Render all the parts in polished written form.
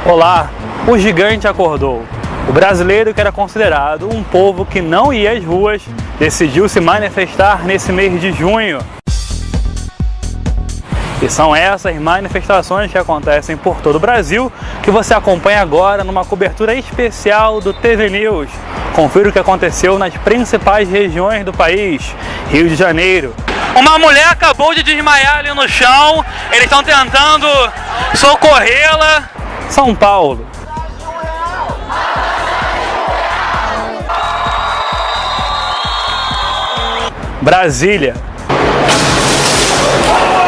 Olá, o gigante acordou. O brasileiro, que era considerado um povo que não ia às ruas, decidiu se manifestar nesse mês de junho. E são essas manifestações que acontecem por todo o Brasil que você acompanha agora numa cobertura especial do TV News. Confira o que aconteceu nas principais regiões do país. Rio de Janeiro. Uma mulher acabou de desmaiar ali no chão, eles estão tentando socorrê-la. São Paulo. Brasília.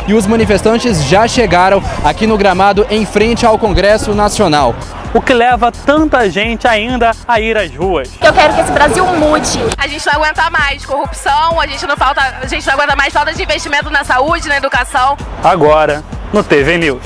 E os manifestantes já chegaram aqui no gramado em frente ao Congresso Nacional. O que leva tanta gente ainda a ir às ruas? Eu quero que esse Brasil mude. A gente não aguenta mais corrupção, a gente não aguenta mais falta de investimento na saúde, na educação. Agora, no TV News.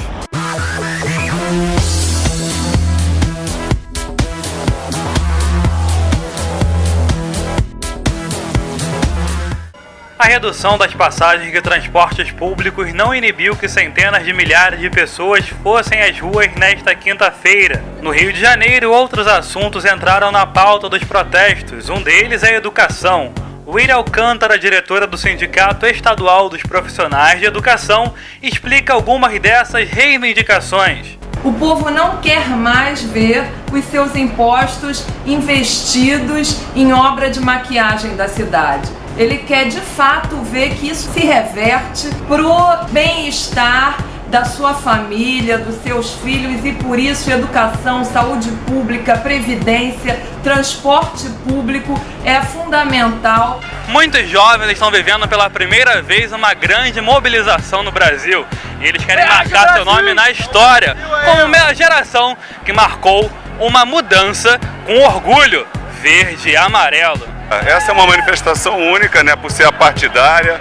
A redução das passagens de transportes públicos não inibiu que centenas de milhares de pessoas fossem às ruas nesta quinta-feira. No Rio de Janeiro, outros assuntos entraram na pauta dos protestos. Um deles é a educação. Wira Alcântara, diretora do Sindicato Estadual dos Profissionais de Educação, explica algumas dessas reivindicações. O povo não quer mais ver os seus impostos investidos em obra de maquiagem da cidade. Ele quer de fato ver que isso se reverte para o bem-estar da sua família, dos seus filhos, e por isso educação, saúde pública, previdência, transporte público é fundamental. Muitos jovens estão vivendo pela primeira vez uma grande mobilização no Brasil e eles querem marcar seu nome na história como uma geração que marcou uma mudança com orgulho verde e amarelo. Essa é uma manifestação única, né, por ser apartidária,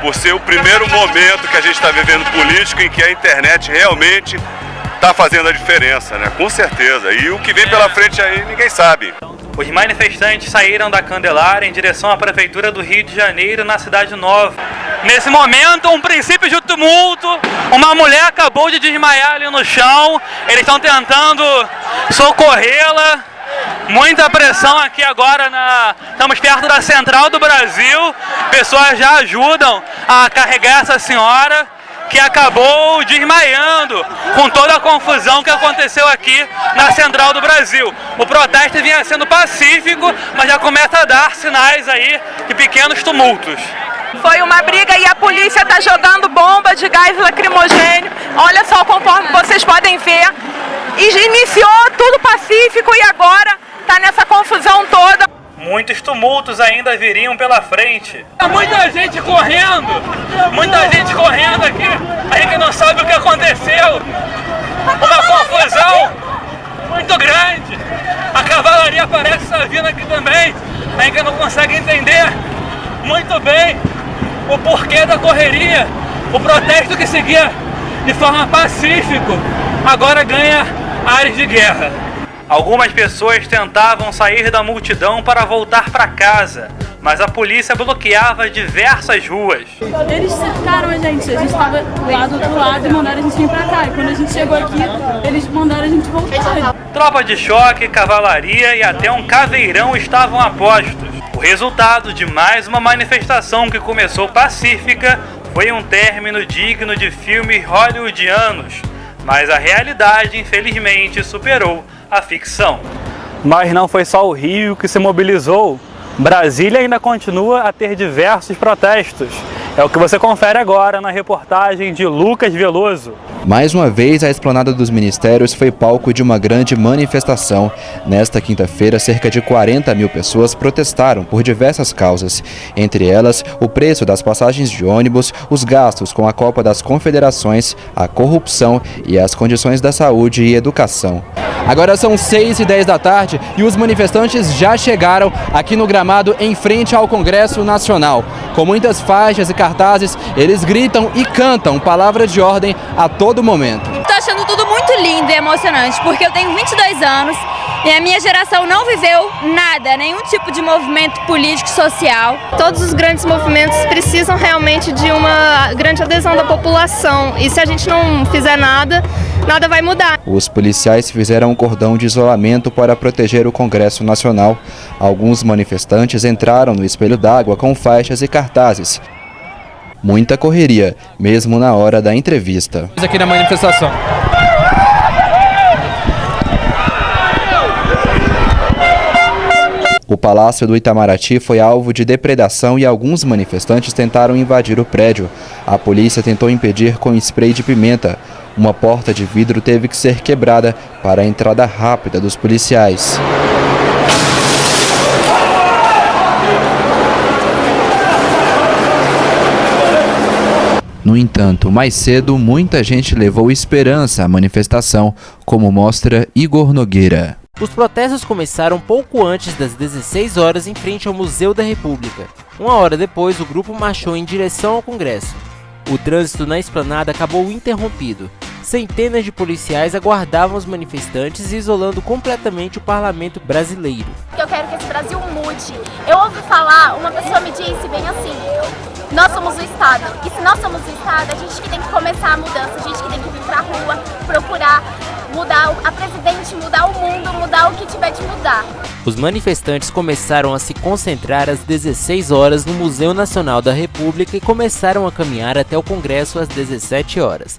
por ser o primeiro momento que a gente está vivendo político em que a internet realmente está fazendo a diferença, né, com certeza. E o que vem pela frente aí ninguém sabe. Os manifestantes saíram da Candelária em direção à Prefeitura do Rio de Janeiro, na Cidade Nova. Nesse momento, um princípio de tumulto, uma mulher acabou de desmaiar ali no chão, eles estão tentando socorrê-la. Muita pressão aqui agora, estamos perto da Central do Brasil, pessoas já ajudam a carregar essa senhora que acabou desmaiando com toda a confusão que aconteceu aqui na Central do Brasil. O protesto vinha sendo pacífico, mas já começa a dar sinais aí de pequenos tumultos. Foi uma briga e a polícia está jogando bomba de gás lacrimogêneo. Olha só, conforme vocês podem ver, iniciou tudo pacífico e agora está nessa confusão toda. Muitos tumultos ainda viriam pela frente. Muita gente correndo aqui. A gente não sabe o que aconteceu. Uma confusão muito grande. A cavalaria parece estar vindo aqui também. A gente não consegue entender muito bem o porquê da correria. O protesto que seguia de forma pacífica agora ganha áreas de guerra. Algumas pessoas tentavam sair da multidão para voltar para casa, mas a polícia bloqueava diversas ruas. Eles cercaram a gente estava lá do outro lado e mandaram a gente vir para cá. E quando a gente chegou aqui, eles mandaram a gente voltar. Tropa de choque, cavalaria e até um caveirão estavam a postos. O resultado de mais uma manifestação que começou pacífica foi um término digno de filmes hollywoodianos. Mas a realidade, infelizmente, superou a ficção. Mas não foi só o Rio que se mobilizou. Brasília ainda continua a ter diversos protestos. É o que você confere agora na reportagem de Lucas Veloso. Mais uma vez, a esplanada dos ministérios foi palco de uma grande manifestação. Nesta quinta-feira, cerca de 40 mil pessoas protestaram por diversas causas. Entre elas, o preço das passagens de ônibus, os gastos com a Copa das Confederações, a corrupção e as condições da saúde e educação. Agora são 6h10 da tarde e os manifestantes já chegaram aqui no gramado em frente ao Congresso Nacional. Com muitas faixas e cartazes, eles gritam e cantam palavras de ordem a todo momento. Estou achando tudo muito lindo e emocionante, porque eu tenho 22 anos e a minha geração não viveu nada, nenhum tipo de movimento político, social. Todos os grandes movimentos precisam realmente de uma grande adesão da população e se a gente não fizer nada, nada vai mudar. Os policiais fizeram um cordão de isolamento para proteger o Congresso Nacional. Alguns manifestantes entraram no espelho d'água com faixas e cartazes. Muita correria, mesmo na hora da entrevista. Aqui na manifestação. O Palácio do Itamaraty foi alvo de depredação e alguns manifestantes tentaram invadir o prédio. A polícia tentou impedir com spray de pimenta. Uma porta de vidro teve que ser quebrada para a entrada rápida dos policiais. No entanto, mais cedo, muita gente levou esperança à manifestação, como mostra Igor Nogueira. Os protestos começaram pouco antes das 16 horas em frente ao Museu da República. Uma hora depois, o grupo marchou em direção ao Congresso. O trânsito na esplanada acabou interrompido. Centenas de policiais aguardavam os manifestantes, isolando completamente o parlamento brasileiro. Eu quero que esse Brasil mude. Eu ouvi falar, uma pessoa me disse bem assim: nós somos o Estado. E se nós somos o Estado, a gente que tem que começar a mudança, a gente que tem que vir pra rua, procurar mudar a presidente, mudar o mundo, mudar o que tiver de mudar. Os manifestantes começaram a se concentrar às 16 horas no Museu Nacional da República e começaram a caminhar até o Congresso às 17 horas.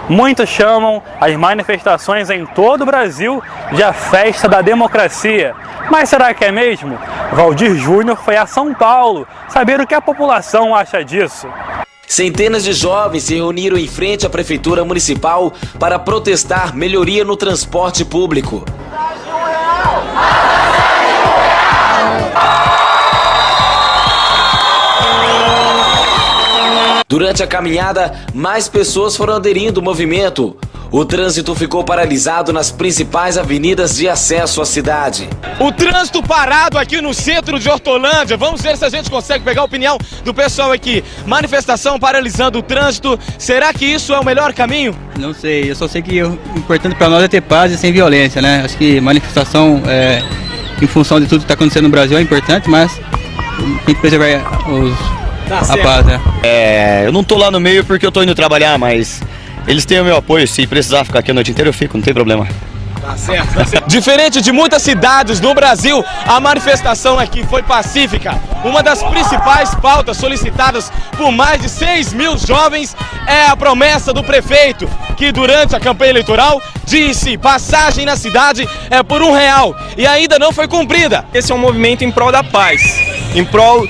Muitos chamam as manifestações em todo o Brasil de a festa da democracia. Mas será que é mesmo? Valdir Júnior foi a São Paulo saber o que a população acha disso. Centenas de jovens se reuniram em frente à Prefeitura Municipal para protestar melhoria no transporte público. Durante a caminhada, mais pessoas foram aderindo ao movimento. O trânsito ficou paralisado nas principais avenidas de acesso à cidade. O trânsito parado aqui no centro de Hortolândia. Vamos ver se a gente consegue pegar a opinião do pessoal aqui. Manifestação paralisando o trânsito. Será que isso é o melhor caminho? Não sei, eu só sei que o importante para nós é ter paz e sem violência, né? Acho que manifestação, em função de tudo que está acontecendo no Brasil, é importante, mas tem que preservar a paz, né? Eu não tô lá no meio porque eu tô indo trabalhar, mas eles têm o meu apoio. Se precisar ficar aqui a noite inteira, eu fico, não tem problema. Tá certo, tá certo. Diferente de muitas cidades no Brasil, a manifestação aqui foi pacífica. Uma das principais pautas solicitadas por mais de 6 mil jovens é a promessa do prefeito, que durante a campanha eleitoral disse passagem na cidade é por R$1 e ainda não foi cumprida. Esse é um movimento em prol da paz, em prol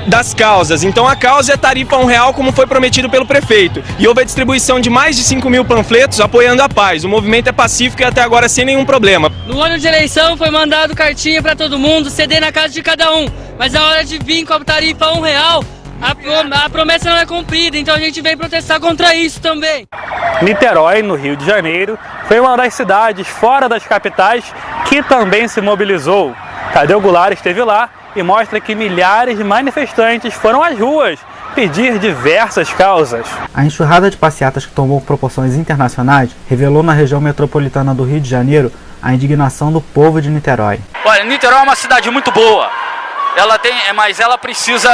das causas. Então a causa é tarifa R$1, como foi prometido pelo prefeito. E houve a distribuição de mais de 5 mil panfletos apoiando a paz. O movimento é pacífico e até agora sem nenhum problema. No ano de eleição foi mandado cartinha para todo mundo, CD na casa de cada um. Mas na hora de vir com a tarifa R$1, a promessa não é cumprida. Então a gente vem protestar contra isso também. Niterói, no Rio de Janeiro, foi uma das cidades fora das capitais que também se mobilizou. Tadeu Goulart esteve lá e mostra que milhares de manifestantes foram às ruas pedir diversas causas. A enxurrada de passeatas que tomou proporções internacionais revelou na região metropolitana do Rio de Janeiro a indignação do povo de Niterói. Olha, Niterói é uma cidade muito boa. Mas ela precisa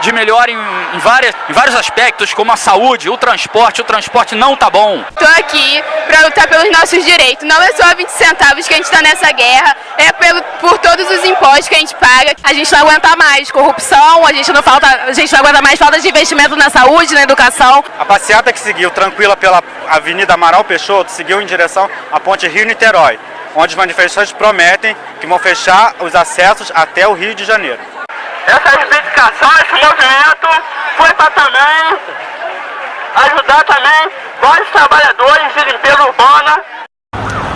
de melhor em vários aspectos, como a saúde, o transporte não tá bom. Estou aqui para lutar pelos nossos direitos, não é só 20 centavos que a gente está nessa guerra, é por todos os impostos que a gente paga. A gente não aguenta mais corrupção, a gente não aguenta mais falta de investimento na saúde, na educação. A passeata que seguiu tranquila pela Avenida Amaral Peixoto seguiu em direção à ponte Rio-Niterói, onde os manifestantes prometem que vão fechar os acessos até o Rio de Janeiro. Essa reivindicação, esse movimento foi para também ajudar também vários trabalhadores de limpeza urbana.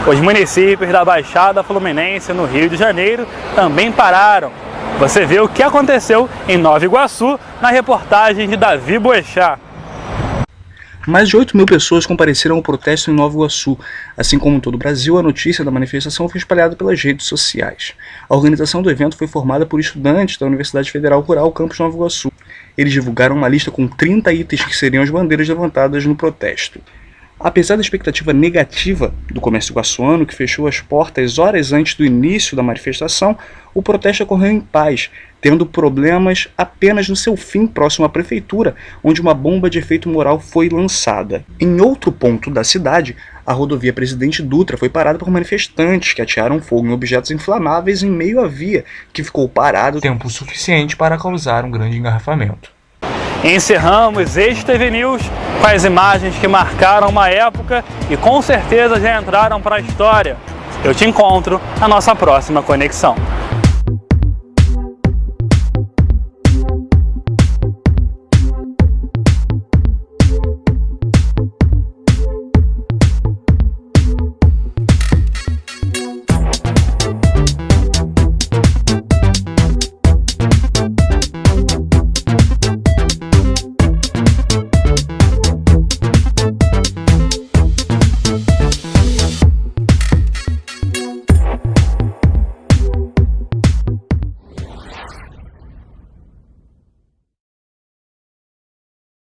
Os municípios da Baixada Fluminense, no Rio de Janeiro, também pararam. Você vê o que aconteceu em Nova Iguaçu na reportagem de Davi Boechat. Mais de 8 mil pessoas compareceram ao protesto em Nova Iguaçu. Assim como em todo o Brasil, a notícia da manifestação foi espalhada pelas redes sociais. A organização do evento foi formada por estudantes da Universidade Federal Rural Campus Nova Iguaçu. Eles divulgaram uma lista com 30 itens que seriam as bandeiras levantadas no protesto. Apesar da expectativa negativa do comércio iguaçuano, que fechou as portas horas antes do início da manifestação, o protesto ocorreu em paz, tendo problemas apenas no seu fim próximo à prefeitura, onde uma bomba de efeito moral foi lançada. Em outro ponto da cidade, a rodovia Presidente Dutra foi parada por manifestantes que atearam fogo em objetos inflamáveis em meio à via, que ficou parado tempo suficiente para causar um grande engarrafamento. Encerramos este TV News com as imagens que marcaram uma época e com certeza já entraram para a história. Eu te encontro na nossa próxima conexão.